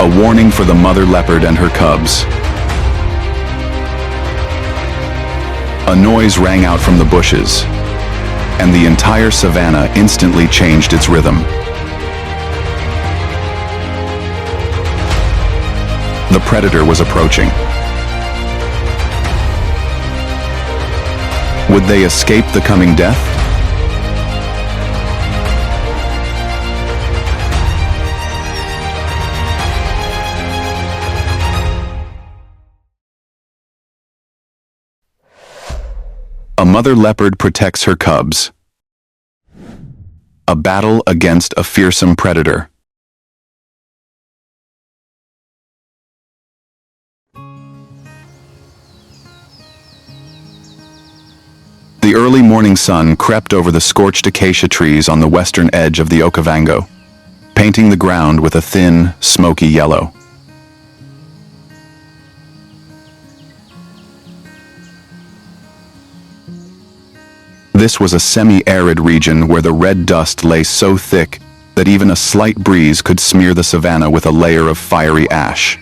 A warning for the mother leopard and her cubs. A noise rang out from the bushes, and the entire savanna instantly changed its rhythm. The predator was approaching. Would they escape the coming death? A mother leopard protects her cubs. A battle against a fearsome predator. The early morning sun crept over the scorched acacia trees on the western edge of the Okavango, painting the ground with a thin, smoky yellow. This was a semi-arid region where the red dust lay so thick that even a slight breeze could smear the savanna with a layer of fiery ash.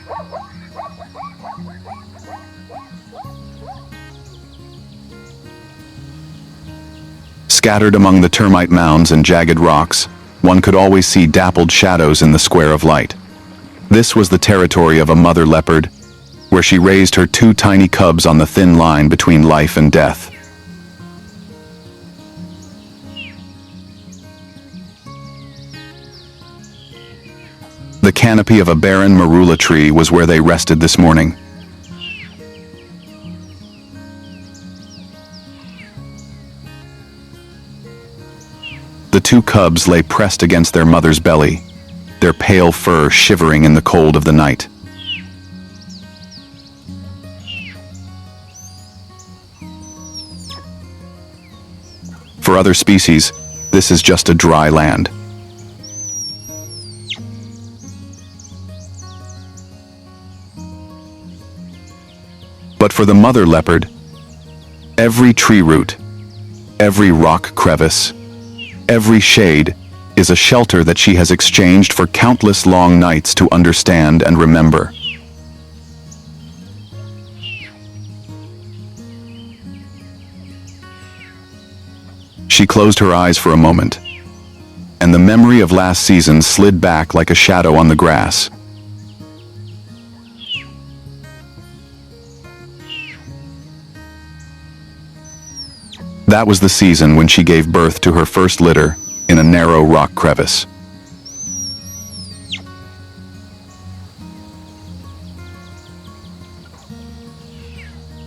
Scattered among the termite mounds and jagged rocks, one could always see dappled shadows in the square of light. This was the territory of a mother leopard, where she raised her two tiny cubs on the thin line between life and death. The canopy of a barren marula tree was where they rested this morning. The two cubs lay pressed against their mother's belly, their pale fur shivering in the cold of the night. For other species, this is just a dry land. But for the mother leopard, every tree root, every rock crevice, every shade is a shelter that she has exchanged for countless long nights to understand and remember. She closed her eyes for a moment, and the memory of last season slid back like a shadow on the grass. That was the season when she gave birth to her first litter in a narrow rock crevice.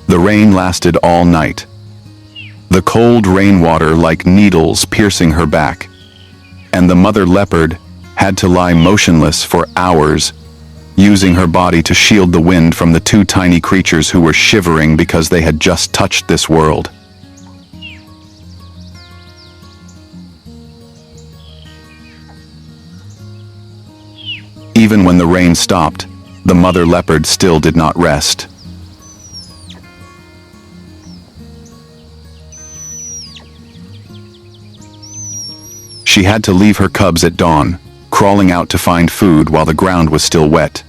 The rain lasted all night, the cold rainwater like needles piercing her back, and the mother leopard had to lie motionless for hours, using her body to shield the wind from the two tiny creatures who were shivering because they had just touched this world. Even when the rain stopped, the mother leopard still did not rest. She had to leave her cubs at dawn, crawling out to find food while the ground was still wet.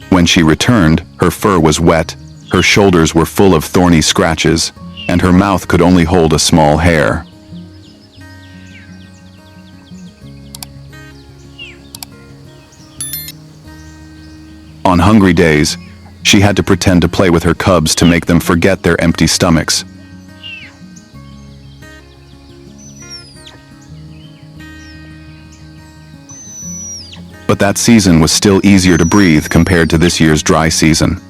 When she returned, her fur was wet, her shoulders were full of thorny scratches, and her mouth could only hold a small hair. On hungry days, she had to pretend to play with her cubs to make them forget their empty stomachs. But that season was still easier to breathe compared to this year's dry season.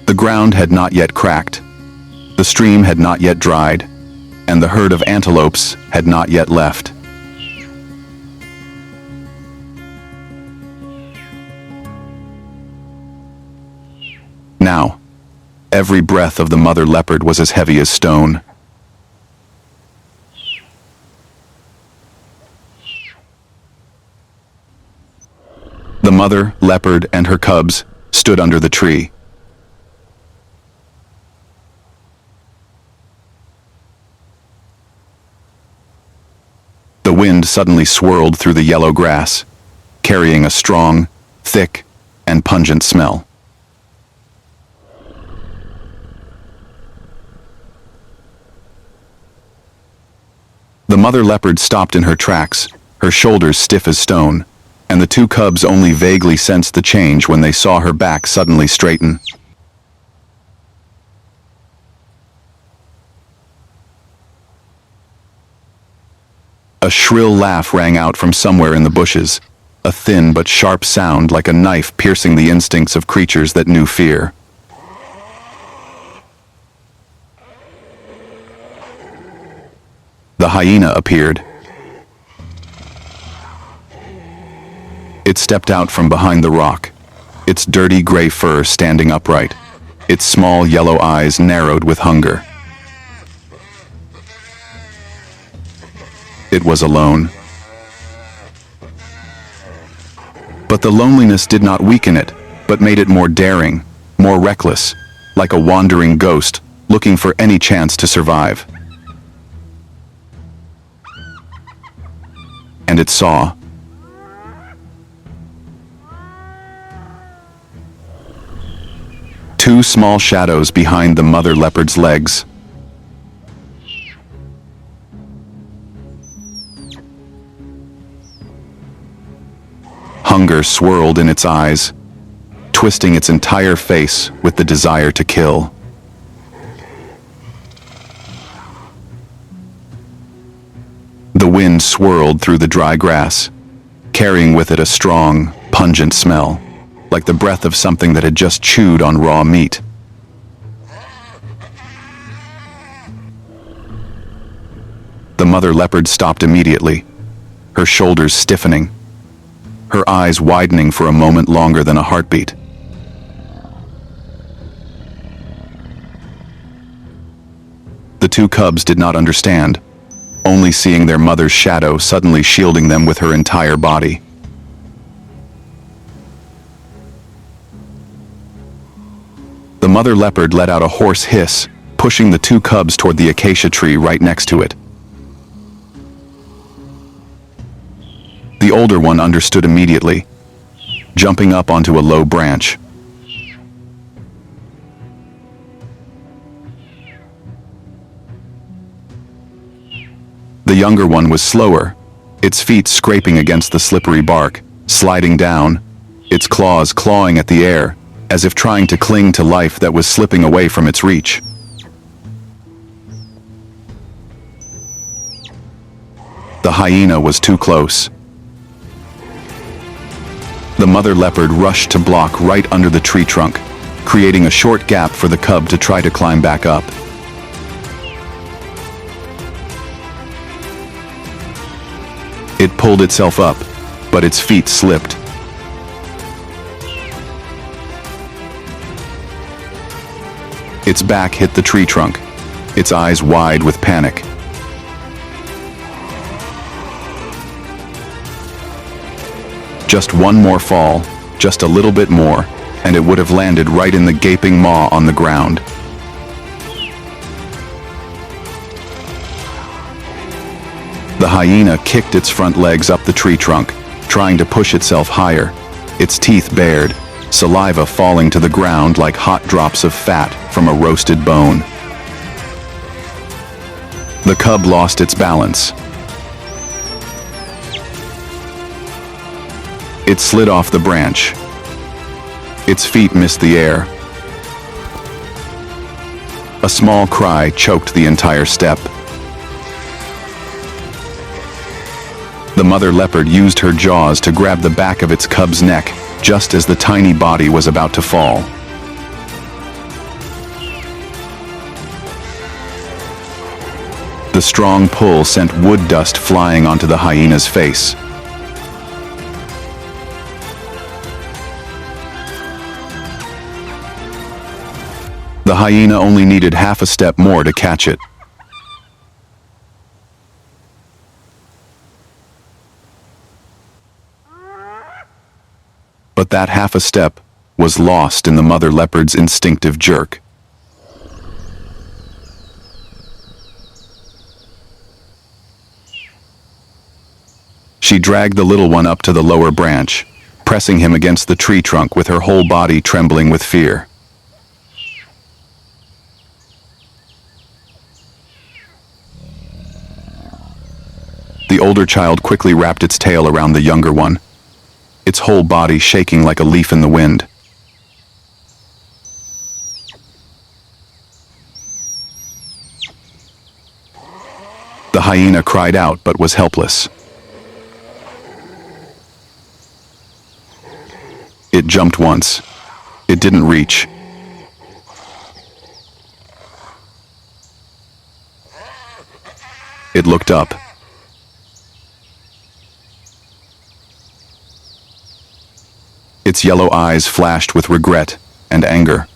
The ground had not yet cracked, the stream had not yet dried, and the herd of antelopes had not yet left. Now, every breath of the mother leopard was as heavy as stone. The mother leopard and her cubs stood under the tree. The wind suddenly swirled through the yellow grass, carrying a strong, thick, and pungent smell. The mother leopard stopped in her tracks, her shoulders stiff as stone, and the two cubs only vaguely sensed the change when they saw her back suddenly straighten. A shrill laugh rang out from somewhere in the bushes, a thin but sharp sound like a knife piercing the instincts of creatures that knew fear. The hyena appeared. It stepped out from behind the rock, its dirty gray fur standing upright, its small yellow eyes narrowed with hunger. It was alone. But the loneliness did not weaken it, but made it more daring, more reckless, like a wandering ghost looking for any chance to survive. And it saw. Two small shadows behind the mother leopard's legs. Hunger swirled in its eyes, twisting its entire face with the desire to kill. The wind swirled through the dry grass, carrying with it a strong, pungent smell, like the breath of something that had just chewed on raw meat. The mother leopard stopped immediately, her shoulders stiffening, her eyes widening for a moment longer than a heartbeat. The two cubs did not understand, only seeing their mother's shadow suddenly shielding them with her entire body. The mother leopard let out a hoarse hiss, pushing the two cubs toward the acacia tree right next to it. The older one understood immediately, jumping up onto a low branch. The younger one was slower, its feet scraping against the slippery bark, sliding down, its claws clawing at the air, as if trying to cling to life that was slipping away from its reach. The hyena was too close. The mother leopard rushed to block right under the tree trunk, creating a short gap for the cub to try to climb back up. It pulled itself up, but its feet slipped. Its back hit the tree trunk, its eyes wide with panic. Just one more fall, just a little bit more, and it would have landed right in the gaping maw on the ground. The hyena kicked its front legs up the tree trunk, trying to push itself higher, its teeth bared, saliva falling to the ground like hot drops of fat from a roasted bone. The cub lost its balance. It slid off the branch. Its feet missed the air. A small cry choked the entire step. The mother leopard used her jaws to grab the back of its cub's neck just as the tiny body was about to fall. The strong pull sent wood dust flying onto the hyena's face. The hyena only needed half a step more to catch it. But that half a step was lost in the mother leopard's instinctive jerk. She dragged the little one up to the lower branch, pressing him against the tree trunk with her whole body trembling with fear. The older child quickly wrapped its tail around the younger one, its whole body shaking like a leaf in the wind. The hyena cried out but was helpless. It jumped once. It didn't reach. It looked up. Its yellow eyes flashed with regret and anger.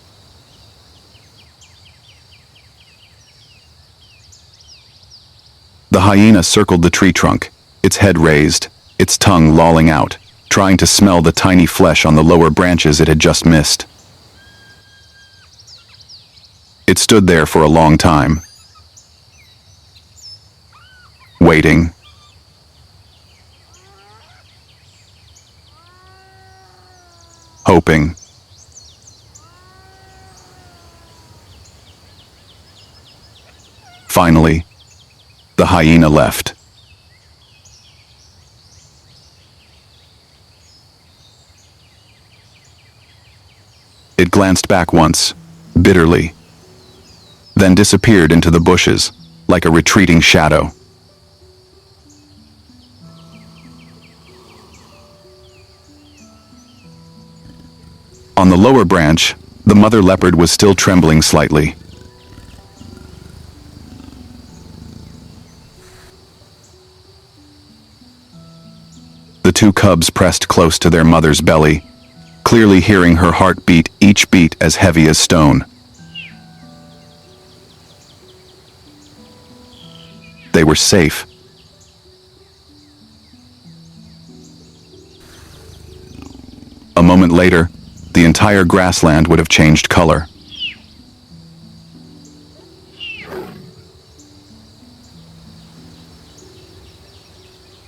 The hyena circled the tree trunk, its head raised, its tongue lolling out, trying to smell the tiny flesh on the lower branches it had just missed. It stood there for a long time, waiting. Hoping. Finally, the hyena left. It glanced back once, bitterly, then disappeared into the bushes, like a retreating shadow. On the lower branch, the mother leopard was still trembling slightly. The two cubs pressed close to their mother's belly, clearly hearing her heart beat, each beat as heavy as stone. They were safe. A moment later, the entire grassland would have changed color.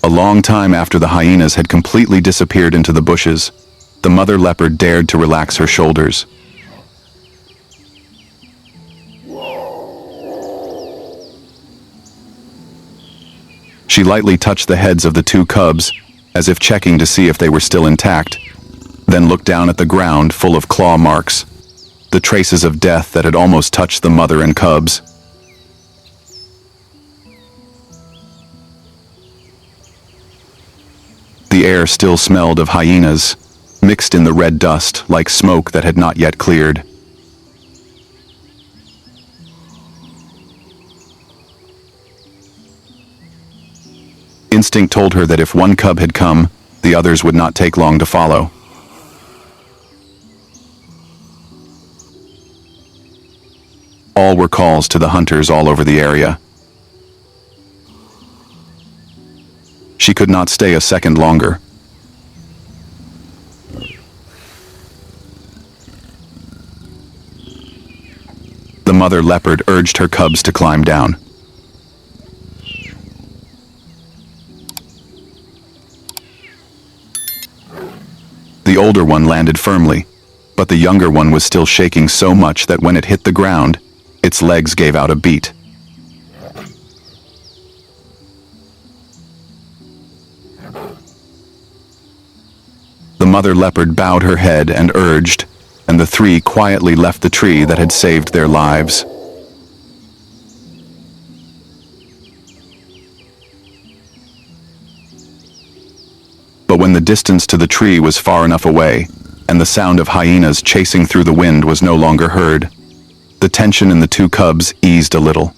A long time after the hyenas had completely disappeared into the bushes, the mother leopard dared to relax her shoulders. She lightly touched the heads of the two cubs, as if checking to see if they were still intact, then looked down at the ground full of claw marks, the traces of death that had almost touched the mother and cubs. The air still smelled of hyenas, mixed in the red dust like smoke that had not yet cleared. Instinct told her that if one cub had come, the others would not take long to follow. All were calls to the hunters all over the area. She could not stay a second longer. The mother leopard urged her cubs to climb down. The older one landed firmly, but the younger one was still shaking so much that when it hit the ground, its legs gave out a beat. The mother leopard bowed her head and urged, and the three quietly left the tree that had saved their lives. But when the distance to the tree was far enough away, and the sound of hyenas chasing through the wind was no longer heard, the tension in the two cubs eased a little.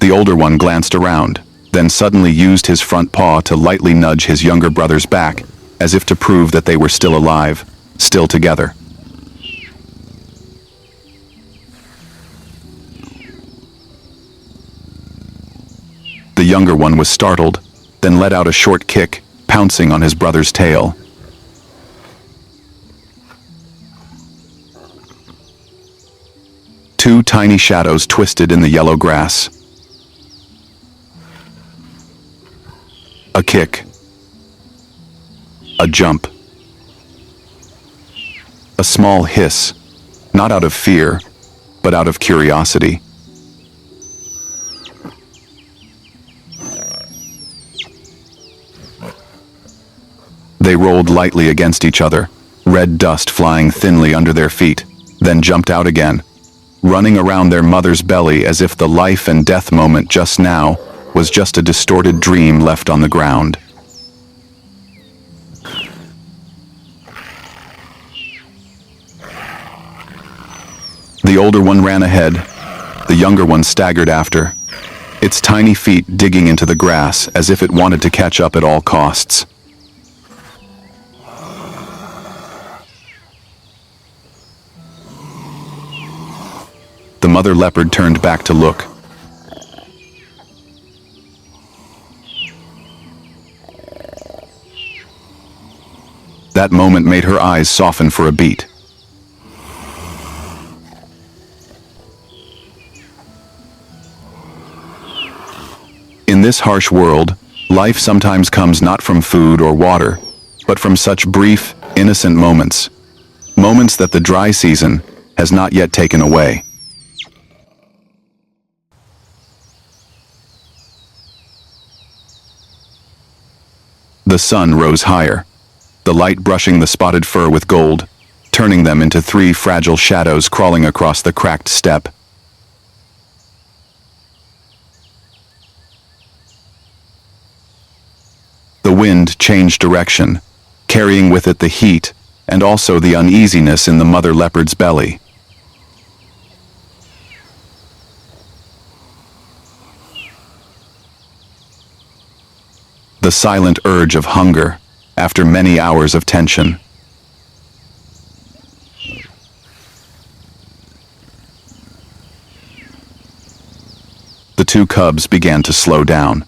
The older one glanced around, then suddenly used his front paw to lightly nudge his younger brother's back, as if to prove that they were still alive, still together. The younger one was startled, then let out a short kick, pouncing on his brother's tail. Two tiny shadows twisted in the yellow grass. A kick. A jump. A small hiss, not out of fear, but out of curiosity. They rolled lightly against each other, red dust flying thinly under their feet, then jumped out again, running around their mother's belly as if the life and death moment just now was just a distorted dream left on the ground. The older one ran ahead, the younger one staggered after, its tiny feet digging into the grass as if it wanted to catch up at all costs. The mother leopard turned back to look. That moment made her eyes soften for a beat. In this harsh world, life sometimes comes not from food or water, but from such brief, innocent moments. Moments that the dry season has not yet taken away. The sun rose higher, the light brushing the spotted fur with gold, turning them into three fragile shadows crawling across the cracked steppe. The wind changed direction, carrying with it the heat and also the uneasiness in the mother leopard's belly. The silent urge of hunger after many hours of tension. The two cubs began to slow down.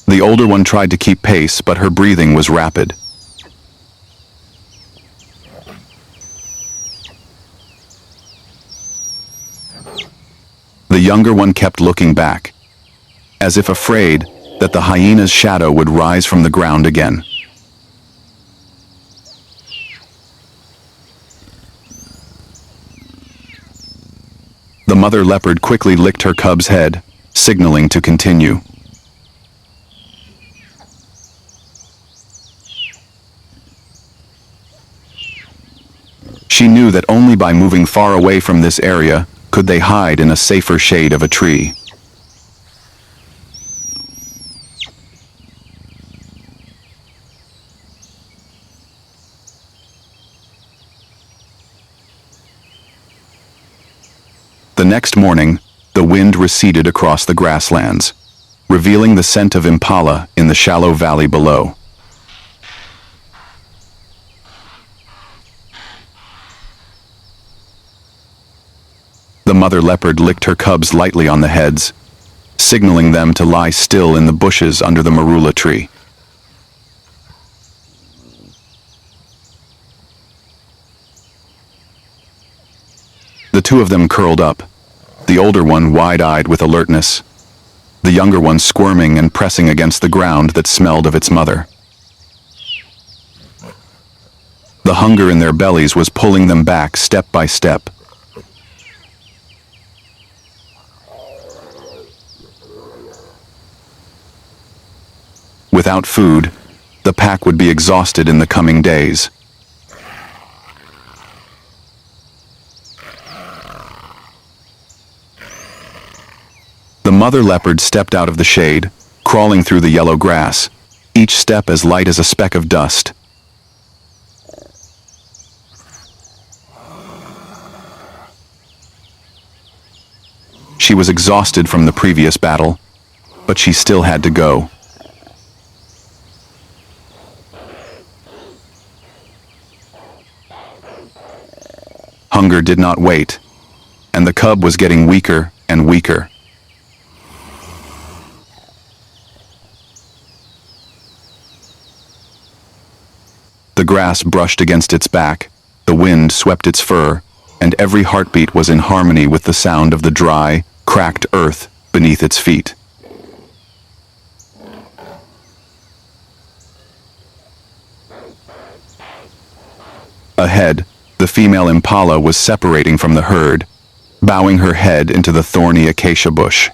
The older one tried to keep pace, but her breathing was rapid. The younger one kept looking back, as if afraid that the hyena's shadow would rise from the ground again. The mother leopard quickly licked her cub's head, signaling to continue. She knew that only by moving far away from this area could they hide in a safer shade of a tree. The next morning, the wind receded across the grasslands, revealing the scent of impala in the shallow valley below. The mother leopard licked her cubs lightly on the heads, signaling them to lie still in the bushes under the marula tree. The two of them curled up, the older one wide-eyed with alertness, the younger one squirming and pressing against the ground that smelled of its mother. The hunger in their bellies was pulling them back step by step. Without food, the pack would be exhausted in the coming days. The mother leopard stepped out of the shade, crawling through the yellow grass, each step as light as a speck of dust. She was exhausted from the previous battle, but she still had to go. Hunger did not wait, and the cub was getting weaker and weaker. The grass brushed against its back, the wind swept its fur, and every heartbeat was in harmony with the sound of the dry, cracked earth beneath its feet. Ahead, the female impala was separating from the herd, bowing her head into the thorny acacia bush.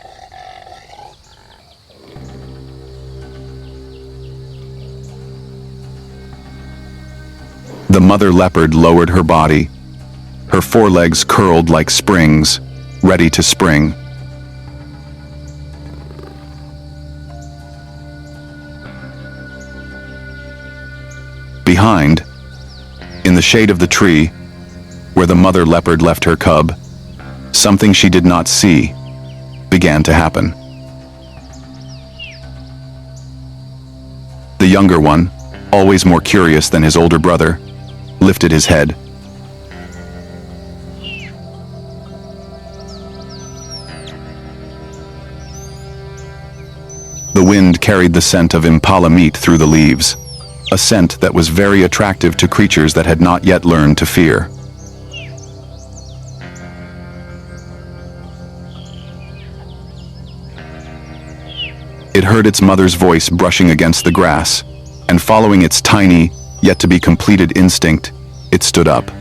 The mother leopard lowered her body, her forelegs curled like springs, ready to spring. Behind, in the shade of the tree, where the mother leopard left her cub, something she did not see began to happen. The younger one, always more curious than his older brother, lifted his head. The wind carried the scent of impala meat through the leaves, a scent that was very attractive to creatures that had not yet learned to fear. It heard its mother's voice brushing against the grass, and following its tiny, yet to be completed instinct, it stood up.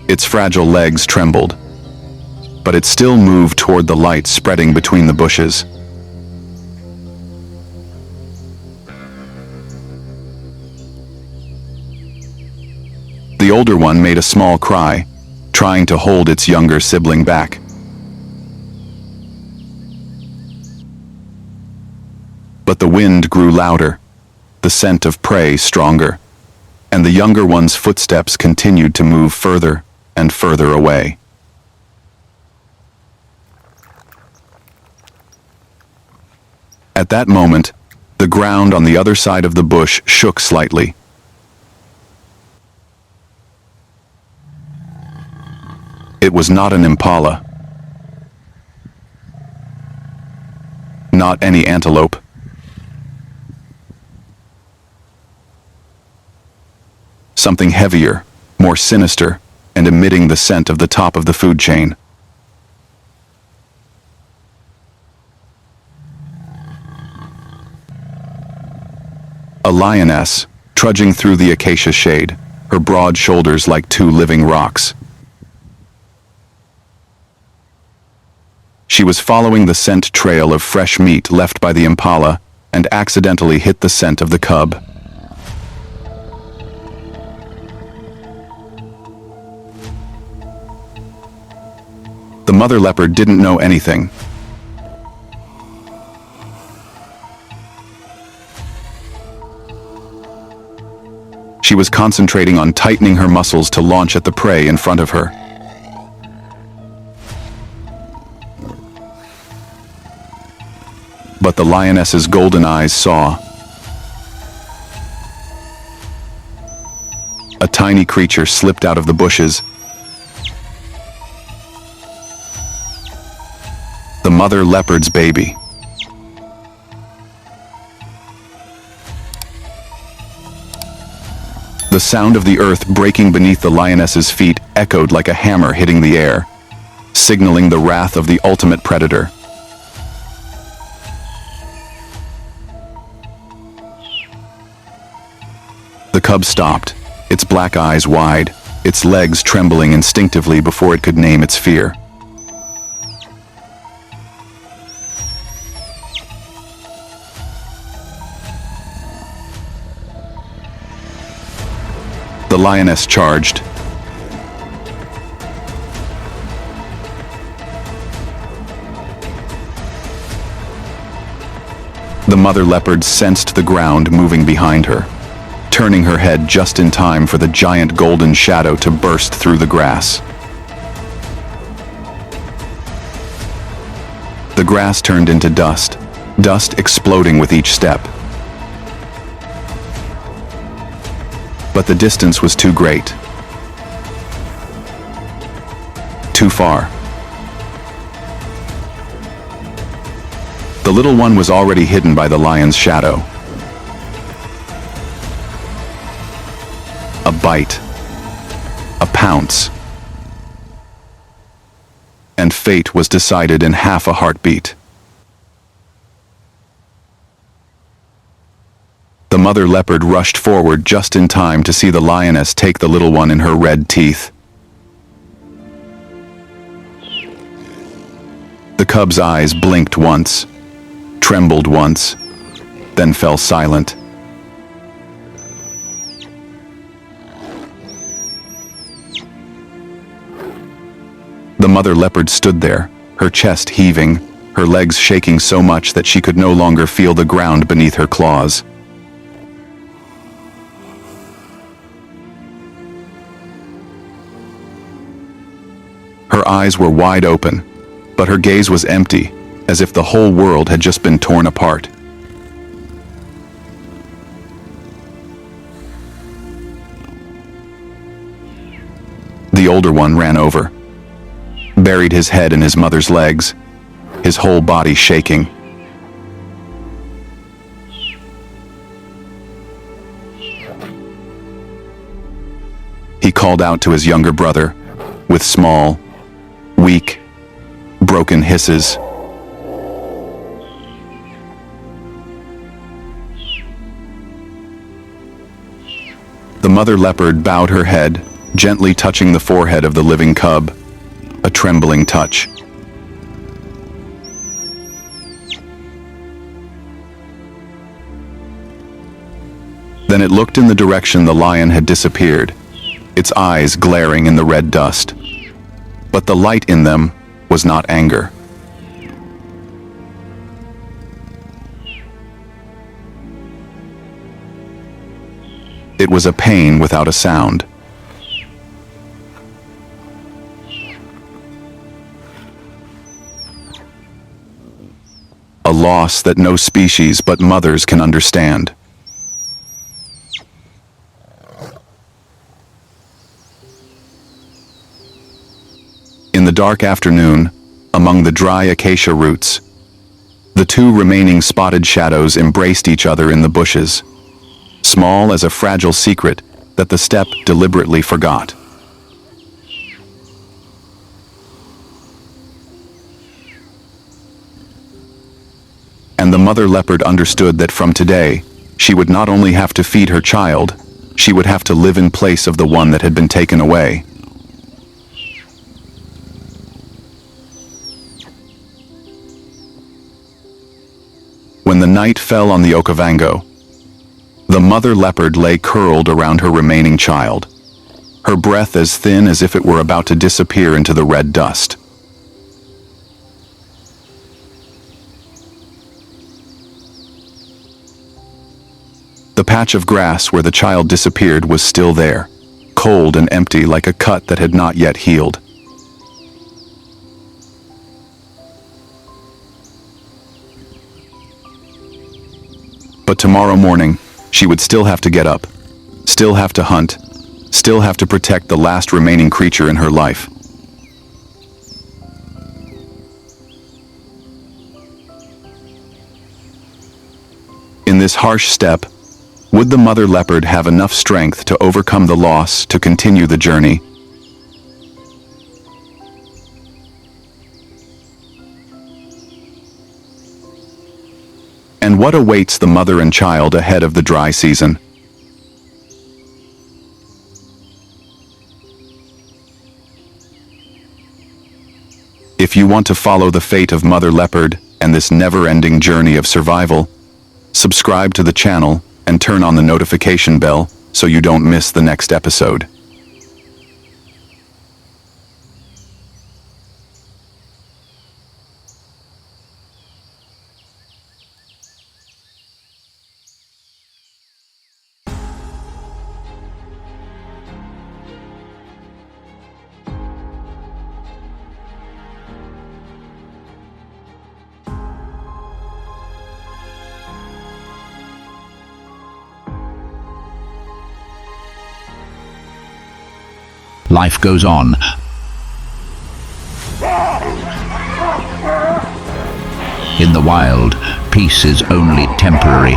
Its fragile legs trembled, but it still moved toward the light spreading between the bushes. The older one made a small cry, trying to hold its younger sibling back. But the wind grew louder, the scent of prey stronger, and the younger one's footsteps continued to move further and further away. At that moment, the ground on the other side of the bush shook slightly. It was not an impala, not any antelope. Something heavier, more sinister, and emitting the scent of the top of the food chain. A lioness, trudging through the acacia shade, her broad shoulders like two living rocks. She was following the scent trail of fresh meat left by the impala and accidentally hit the scent of the cub. The mother leopard didn't know anything. She was concentrating on tightening her muscles to launch at the prey in front of her. But the lioness's golden eyes saw a tiny creature slipped out of the bushes. The mother leopard's baby. The sound of the earth breaking beneath the lioness's feet echoed like a hammer hitting the air, signaling the wrath of the ultimate predator. The cub stopped, its black eyes wide, its legs trembling instinctively before it could name its fear. The lioness charged. The mother leopard sensed the ground moving behind her, turning her head just in time for the giant golden shadow to burst through the grass. The grass turned into dust, dust exploding with each step. But the distance was too great. Too far. The little one was already hidden by the lion's shadow. A bite. A pounce. And fate was decided in half a heartbeat. The mother leopard rushed forward just in time to see the lioness take the little one in her red teeth. The cub's eyes blinked once, trembled once, then fell silent. The mother leopard stood there, her chest heaving, her legs shaking so much that she could no longer feel the ground beneath her claws. Her eyes were wide open, but her gaze was empty, as if the whole world had just been torn apart. The older one ran over, buried his head in his mother's legs, his whole body shaking. He called out to his younger brother with small, weak, broken hisses. The mother leopard bowed her head, gently touching the forehead of the living cub, a trembling touch. Then it looked in the direction the lion had disappeared, its eyes glaring in the red dust. But the light in them was not anger. It was a pain without a sound. A loss that no species but mothers can understand. In the dark afternoon, among the dry acacia roots, the two remaining spotted shadows embraced each other in the bushes, small as a fragile secret that the steppe deliberately forgot. And the mother leopard understood that from today, she would not only have to feed her child, she would have to live in place of the one that had been taken away. When the night fell on the Okavango, the mother leopard lay curled around her remaining child, her breath as thin as if it were about to disappear into the red dust. The patch of grass where the child disappeared was still there, cold and empty like a cut that had not yet healed. But tomorrow morning, she would still have to get up, still have to hunt, still have to protect the last remaining creature in her life. In this harsh steppe, would the mother leopard have enough strength to overcome the loss to continue the journey? And what awaits the mother and child ahead of the dry season? If you want to follow the fate of mother leopard and this never-ending journey of survival, subscribe to the channel and turn on the notification bell so you don't miss the next episode. Life goes on. In the wild, peace is only temporary.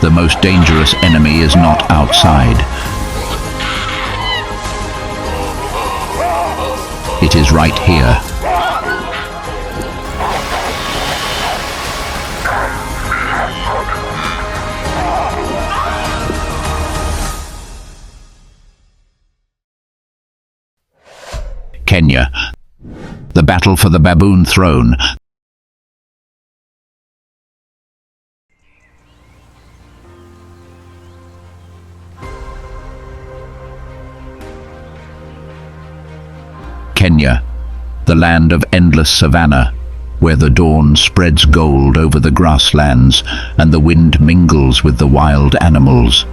The most dangerous enemy is not outside. It is right here. Kenya. The battle for the baboon throne. Kenya, the land of endless savanna, where the dawn spreads gold over the grasslands and the wind mingles with the wild animals.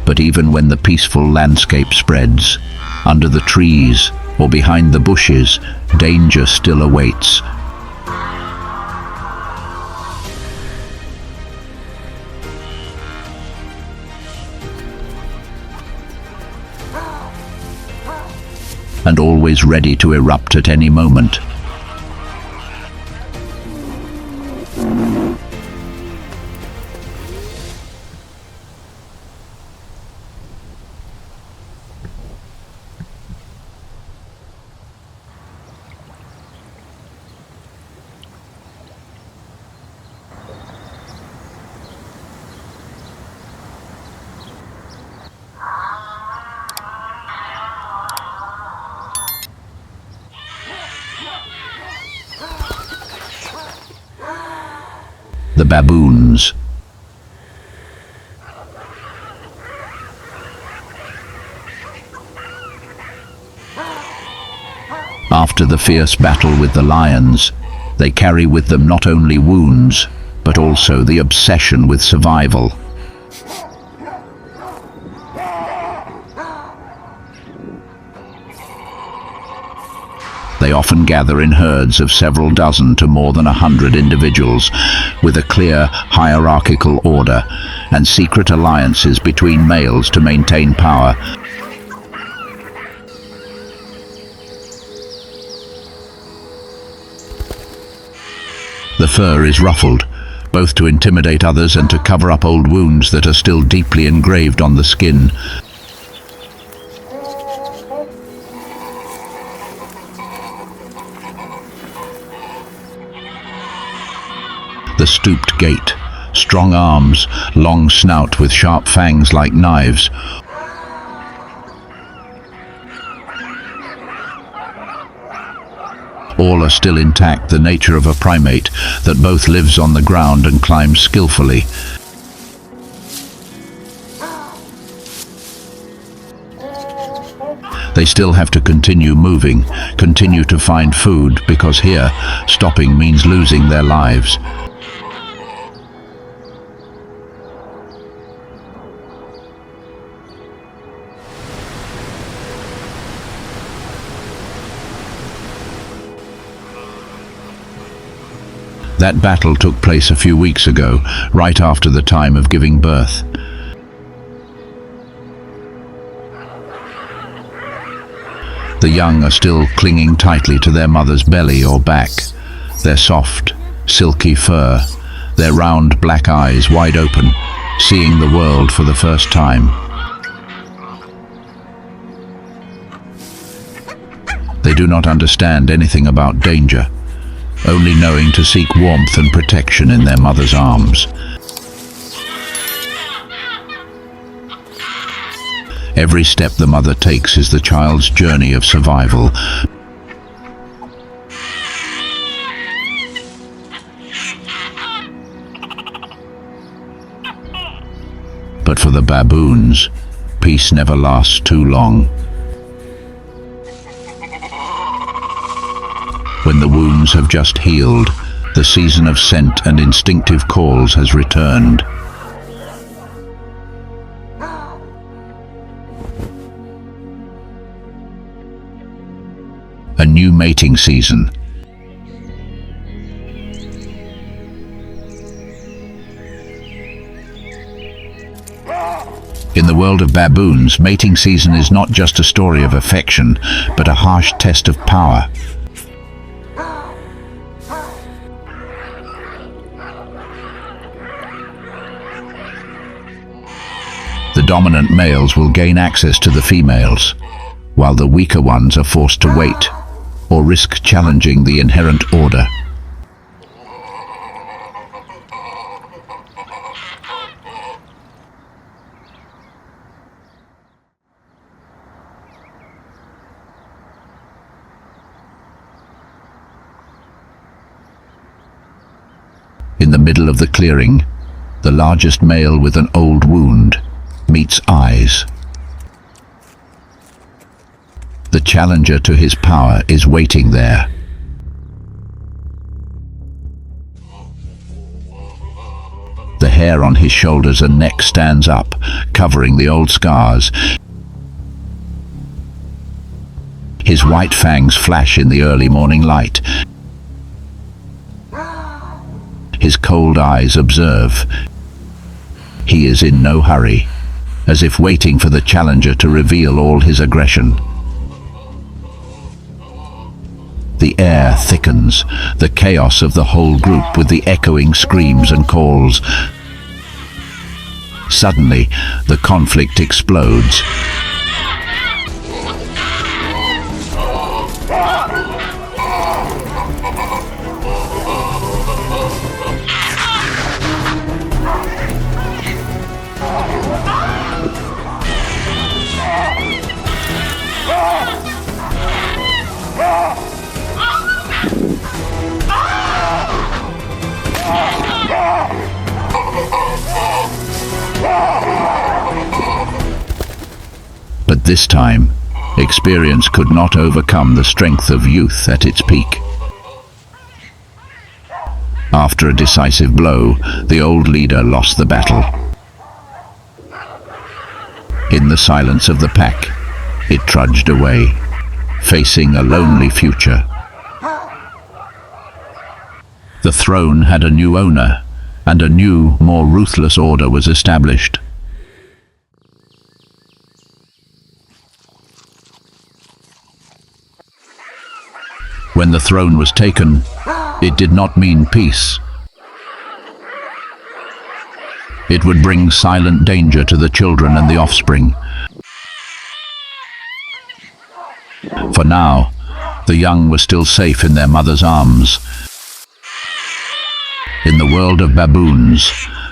But even when the peaceful landscape spreads, under the trees or behind the bushes, danger still awaits. And always ready to erupt at any moment. The baboons. After the fierce battle with the lions, they carry with them not only wounds, but also the obsession with survival. They often gather in herds of several dozen to more than 100 individuals, with a clear hierarchical order and secret alliances between males to maintain power. The fur is ruffled, both to intimidate others and to cover up old wounds that are still deeply engraved on the skin. The stooped gait, strong arms, long snout with sharp fangs like knives. All are still intact, the nature of a primate that both lives on the ground and climbs skillfully. They still have to continue moving, continue to find food, because here, stopping means losing their lives. That battle took place a few weeks ago, right after the time of giving birth. The young are still clinging tightly to their mother's belly or back, their soft, silky fur, their round black eyes wide open, seeing the world for the first time. They do not understand anything about danger, only knowing to seek warmth and protection in their mother's arms. Every step the mother takes is the child's journey of survival. But for the baboons, peace never lasts too long. When the wounds have just healed, the season of scent and instinctive calls has returned. a new mating season. In the world of baboons, mating season is not just a story of affection, but a harsh test of power. The dominant males will gain access to the females, while the weaker ones are forced to wait, or risk challenging the inherent order. In the middle of the clearing, the largest male with an old wound meets eyes. The challenger to his power is waiting there. The hair on his shoulders and neck stands up, covering the old scars. His white fangs flash in the early morning light. His cold eyes observe. He is in no hurry, as if waiting for the challenger to reveal all his aggression. The air thickens, the chaos of the whole group with the echoing screams and calls. Suddenly, the conflict explodes. But this time, experience could not overcome the strength of youth at its peak. After a decisive blow, the old leader lost the battle. In the silence of the pack, it trudged away, facing a lonely future. The throne had a new owner, and a new, more ruthless order was established. When the throne was taken, it did not mean peace. It would bring silent danger to the children and the offspring. For now, the young were still safe in their mother's arms. In the world of baboons,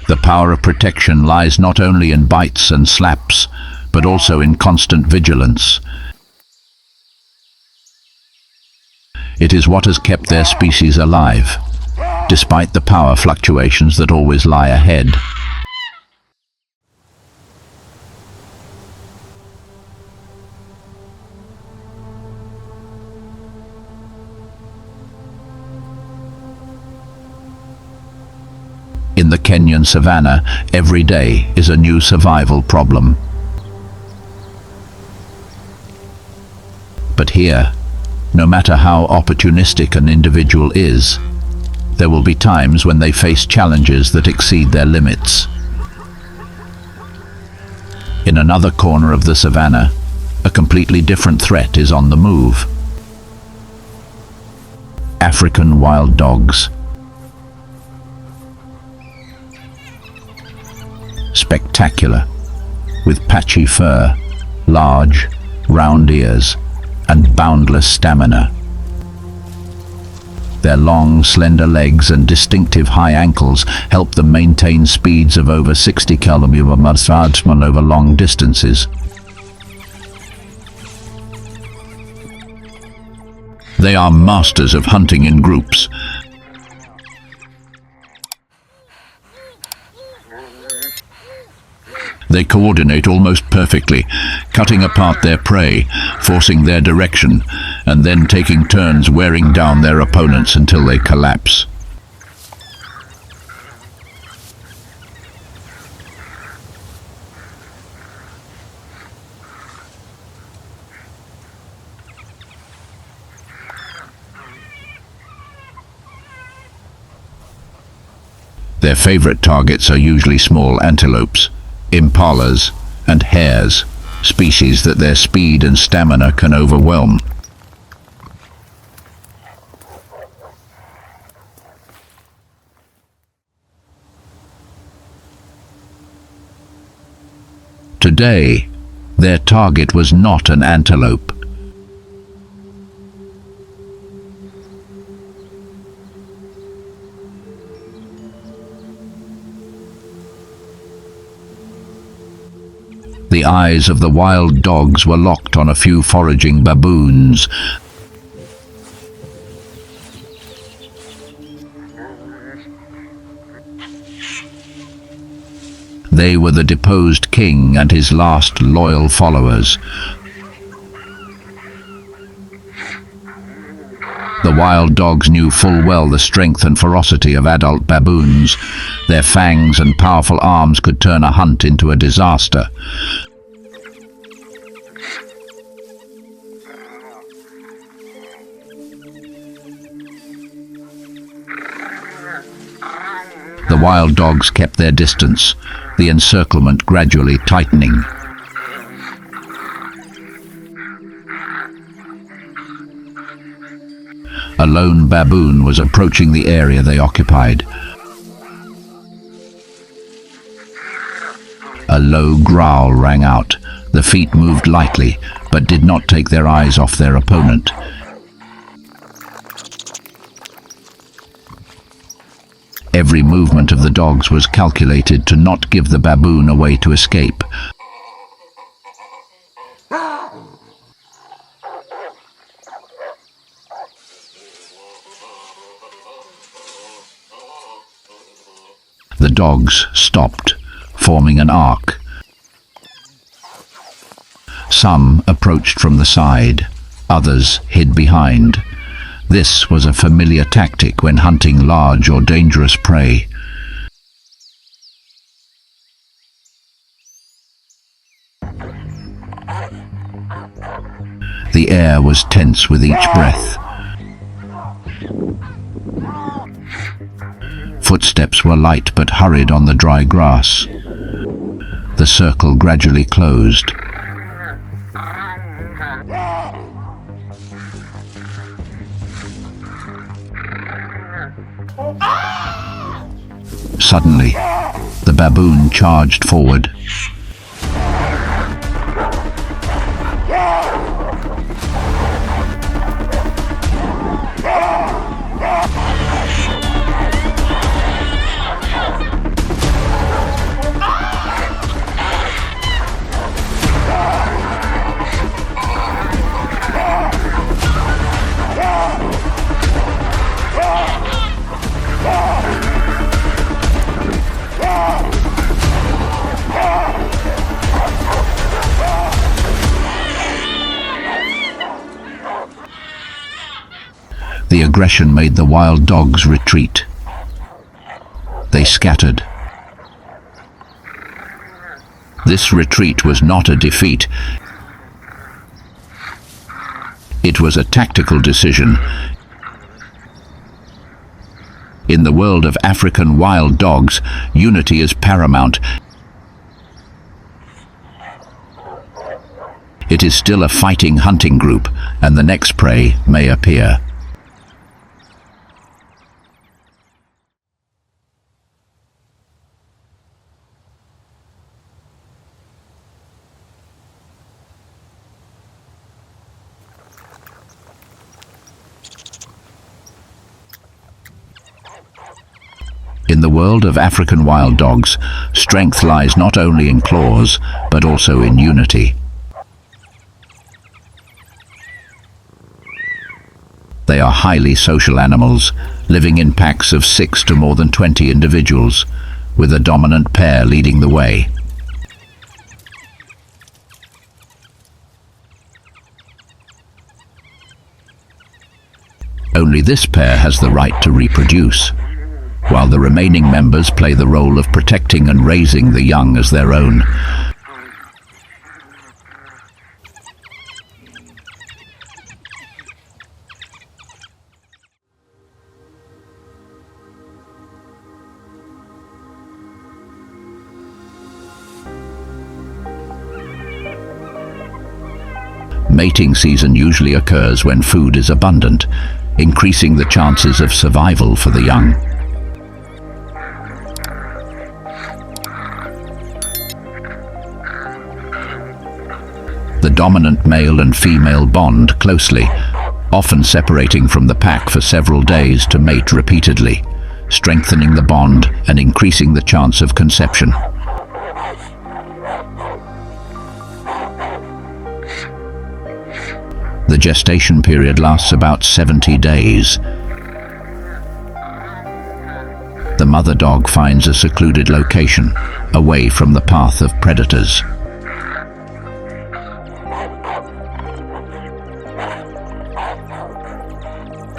the power of protection lies not only in bites and slaps, but also in constant vigilance. It is what has kept their species alive, despite the power fluctuations that always lie ahead. In the Kenyan savannah, every day is a new survival problem. But here, no matter how opportunistic an individual is, there will be times when they face challenges that exceed their limits. In another corner of the savannah, a completely different threat is on the move. African wild dogs. Spectacular, with patchy fur, large, round ears, and boundless stamina. Their long, slender legs and distinctive high ankles help them maintain speeds of over 60 km/h over long distances. They are masters of hunting in groups. They coordinate almost perfectly, cutting apart their prey, forcing their direction, and then taking turns wearing down their opponents until they collapse. Their favorite targets are usually small antelopes, impalas, and hares, species that their speed and stamina can overwhelm. Today, their target was not an antelope. The eyes of the wild dogs were locked on a few foraging baboons. They were the deposed king and his last loyal followers. The wild dogs knew full well the strength and ferocity of adult baboons. Their fangs and powerful arms could turn a hunt into a disaster. The wild dogs kept their distance, the encirclement gradually tightening. A lone baboon was approaching the area they occupied. A low growl rang out. The feet moved lightly, but did not take their eyes off their opponent. Every movement of the dogs was calculated to not give the baboon a way to escape. The dogs stopped, forming an arc. Some approached from the side, others hid behind. This was a familiar tactic when hunting large or dangerous prey. The air was tense with each breath. Footsteps were light but hurried on the dry grass. The circle gradually closed. Suddenly, the baboon charged forward. The aggression made the wild dogs retreat. They scattered. This retreat was not a defeat. It was a tactical decision. In the world of African wild dogs, unity is paramount. It is still a fighting hunting group, and the next prey may appear. In the world of African wild dogs, strength lies not only in claws, but also in unity. They are highly social animals, living in packs of 6 to more than 20 individuals, with a dominant pair leading the way. Only this pair has the right to reproduce, while the remaining members play the role of protecting and raising the young as their own. Mating season usually occurs when food is abundant, increasing the chances of survival for the young. The dominant male and female bond closely, often separating from the pack for several days to mate repeatedly, strengthening the bond and increasing the chance of conception. The gestation period lasts about 70 days. The mother dog finds a secluded location, away from the path of predators.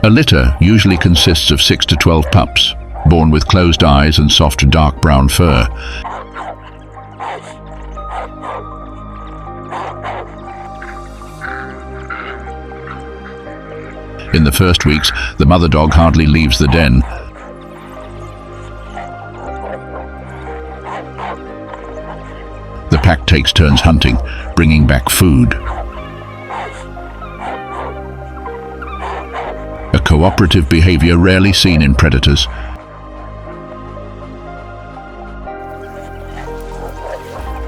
A litter usually consists of 6 to 12 pups, born with closed eyes and soft dark brown fur. In the first weeks, the mother dog hardly leaves the den. The pack takes turns hunting, bringing back food. A cooperative behavior rarely seen in predators.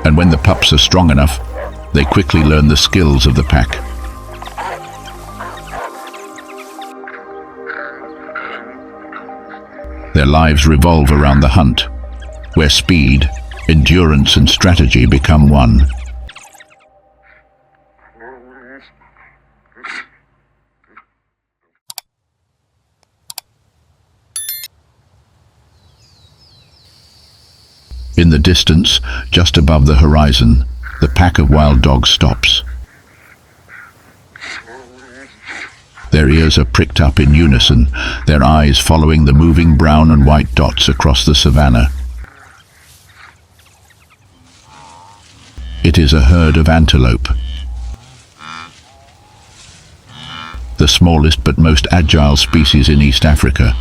And when the pups are strong enough, they quickly learn the skills of the pack. Their lives revolve around the hunt, where speed, endurance and strategy become one. In the distance, just above the horizon, the pack of wild dogs stops. Their ears are pricked up in unison, their eyes following the moving brown and white dots across the savanna. It is a herd of antelope, the smallest but most agile species in East Africa.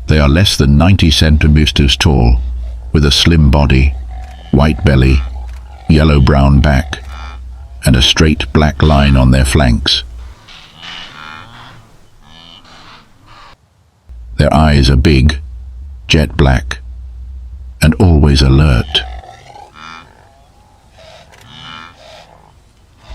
They are less than 90 centimeters tall, with a slim body, white belly, yellow-brown back, and a straight black line on their flanks. Their eyes are big, jet black, and always alert.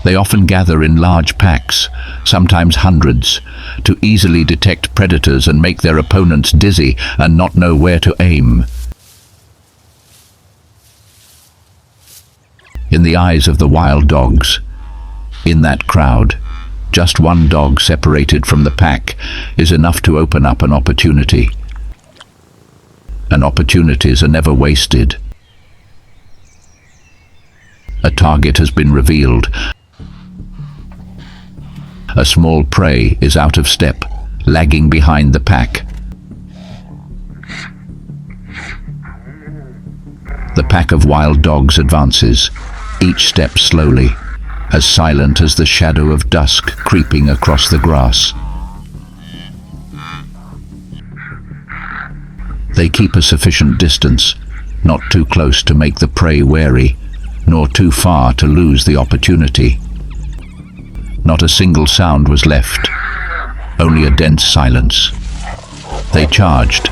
They often gather in large packs, sometimes hundreds, to easily detect predators and make their opponents dizzy and not know where to aim. In the eyes of the wild dogs, in that crowd, just one dog separated from the pack is enough to open up an opportunity. And opportunities are never wasted. A target has been revealed. A small prey is out of step, lagging behind the pack. The pack of wild dogs advances, each step slowly, as silent as the shadow of dusk creeping across the grass. They keep a sufficient distance, not too close to make the prey wary, nor too far to lose the opportunity. Not a single sound was left, only a dense silence. They charged.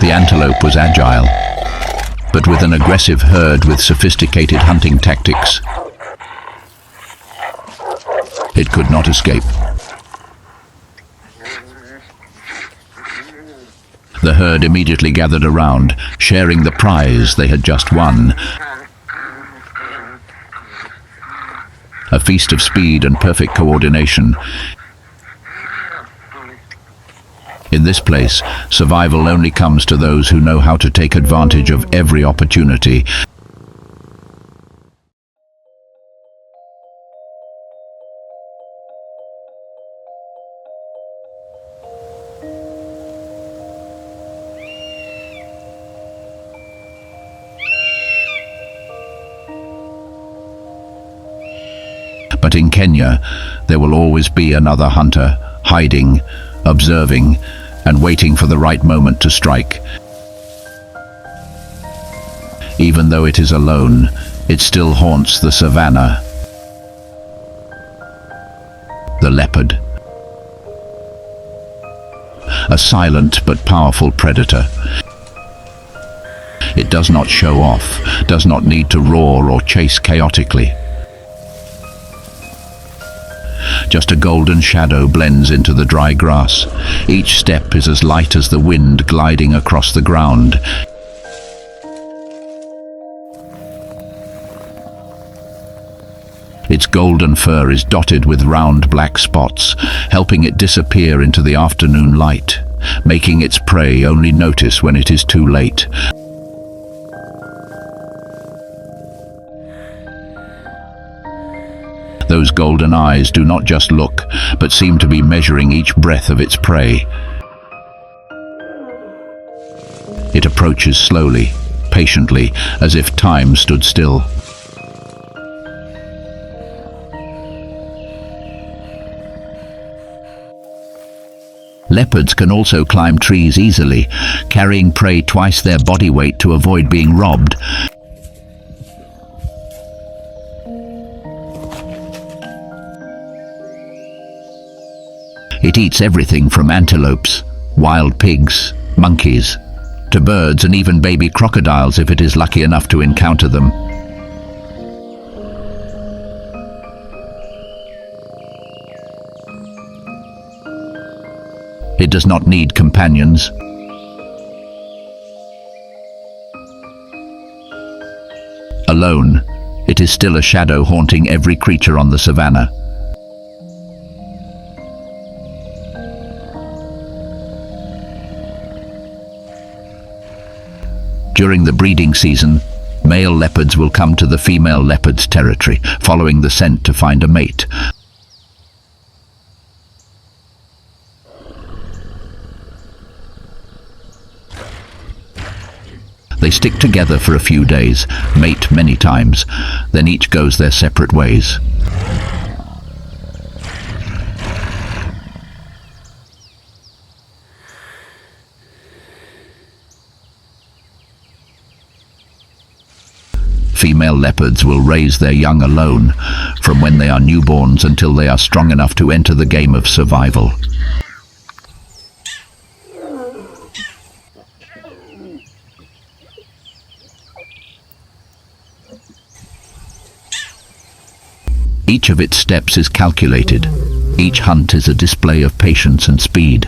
The antelope was agile, but with an aggressive herd with sophisticated hunting tactics, it could not escape. The herd immediately gathered around, sharing the prize they had just won. A feast of speed and perfect coordination. In this place, survival only comes to those who know how to take advantage of every opportunity. But in Kenya, there will always be another hunter, hiding, observing, and waiting for the right moment to strike. Even though it is alone, it still haunts the savannah. The leopard. A silent but powerful predator. It does not show off, does not need to roar or chase chaotically. Just a golden shadow blends into the dry grass. Each step is as light as the wind gliding across the ground. Its golden fur is dotted with round black spots, helping it disappear into the afternoon light, making its prey only notice when it is too late. Those golden eyes do not just look, but seem to be measuring each breath of its prey. It approaches slowly, patiently, as if time stood still. Leopards can also climb trees easily, carrying prey twice their body weight to avoid being robbed. It eats everything from antelopes, wild pigs, monkeys, to birds and even baby crocodiles if it is lucky enough to encounter them. It does not need companions. Alone, it is still a shadow haunting every creature on the savannah. During the breeding season, male leopards will come to the female leopard's territory, following the scent to find a mate. They stick together for a few days, mate many times, then each goes their separate ways. Female leopards will raise their young alone, from when they are newborns until they are strong enough to enter the game of survival. Each of its steps is calculated. Each hunt is a display of patience and speed.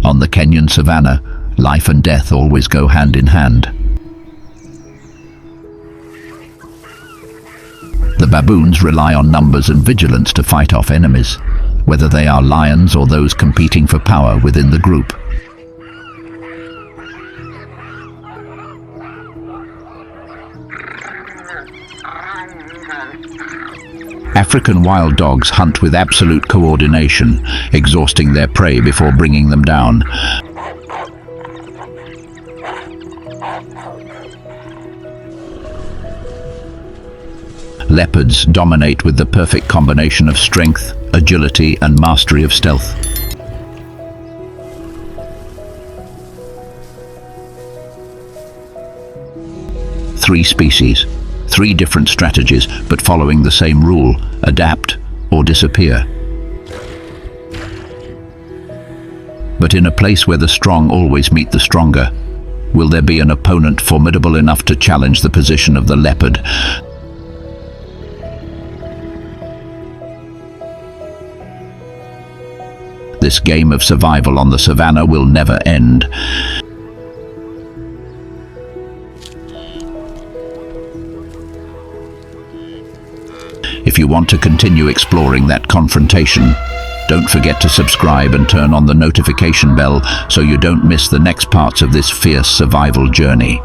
On the Kenyan savannah, life and death always go hand in hand. The baboons rely on numbers and vigilance to fight off enemies, whether they are lions or those competing for power within the group. African wild dogs hunt with absolute coordination, exhausting their prey before bringing them down. Leopards dominate with the perfect combination of strength, agility, and mastery of stealth. Three species, three different strategies, but following the same rule: adapt or disappear. But in a place where the strong always meet the stronger, will there be an opponent formidable enough to challenge the position of the leopard? This game of survival on the savannah will never end. If you want to continue exploring that confrontation, don't forget to subscribe and turn on the notification bell so you don't miss the next parts of this fierce survival journey.